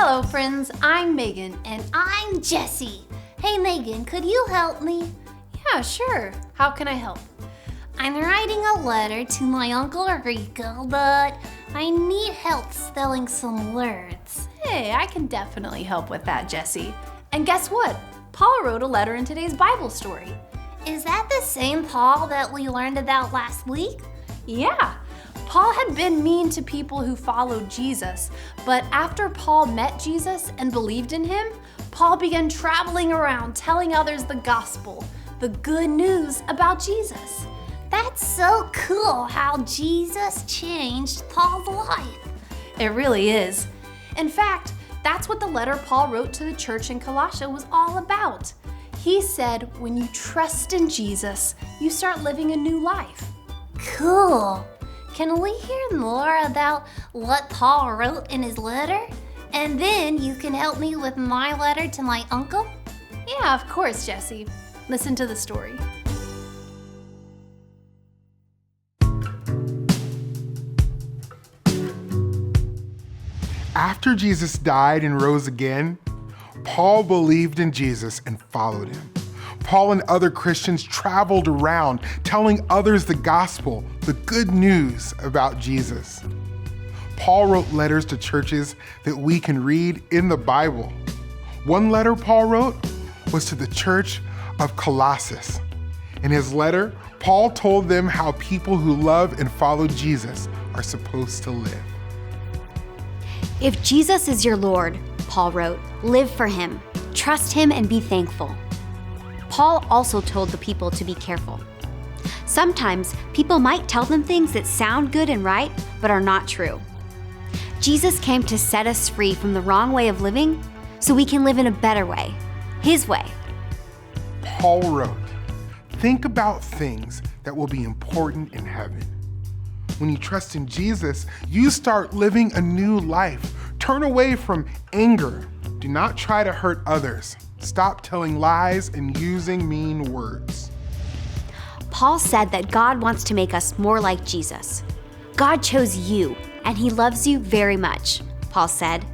Hello friends, I'm Megan. And I'm Jessie. Hey Megan, could you help me? Yeah, sure. How can I help? I'm writing a letter to my Uncle Rico, but I need help spelling some words. Hey, I can definitely help with that, Jessie. And guess what? Paul wrote a letter in today's Bible story. Is that the same Paul that we learned about last week? Yeah. Paul had been mean to people who followed Jesus, but after Paul met Jesus and believed in him, Paul began traveling around telling others the gospel, the good news about Jesus. That's so cool how Jesus changed Paul's life. It really is. In fact, that's what the letter Paul wrote to the church in Colossia was all about. He said, when you trust in Jesus, you start living a new life. Cool. Can we hear more about what Paul wrote in his letter? And then you can help me with my letter to my uncle? Yeah, of course, Jessie. Listen to the story. After Jesus died and rose again, Paul believed in Jesus and followed him. Paul and other Christians traveled around telling others the gospel, the good news about Jesus. Paul wrote letters to churches that we can read in the Bible. One letter Paul wrote was to the church of Colossus. In his letter, Paul told them how people who love and follow Jesus are supposed to live. If Jesus is your Lord, Paul wrote, live for him, trust him, and be thankful. Paul also told the people to be careful. Sometimes people might tell them things that sound good and right, but are not true. Jesus came to set us free from the wrong way of living so we can live in a better way, his way. Paul wrote, think about things that will be important in heaven. When you trust in Jesus, you start living a new life. Turn away from anger. Do not try to hurt others. Stop telling lies and using mean words. Paul said that God wants to make us more like Jesus. God chose you, and he loves you very much, Paul said.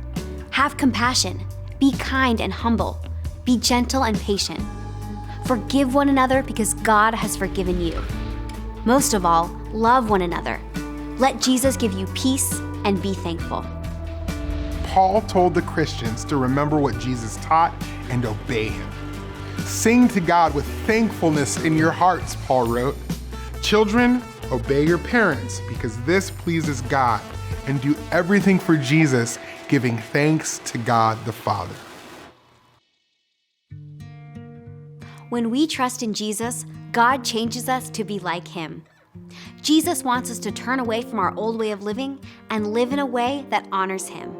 Have compassion, be kind and humble, be gentle and patient. Forgive one another because God has forgiven you. Most of all, love one another. Let Jesus give you peace and be thankful. Paul told the Christians to remember what Jesus taught and obey him. Sing to God with thankfulness in your hearts, Paul wrote. Children, obey your parents because this pleases God, and do everything for Jesus, giving thanks to God the Father. When we trust in Jesus, God changes us to be like him. Jesus wants us to turn away from our old way of living and live in a way that honors him.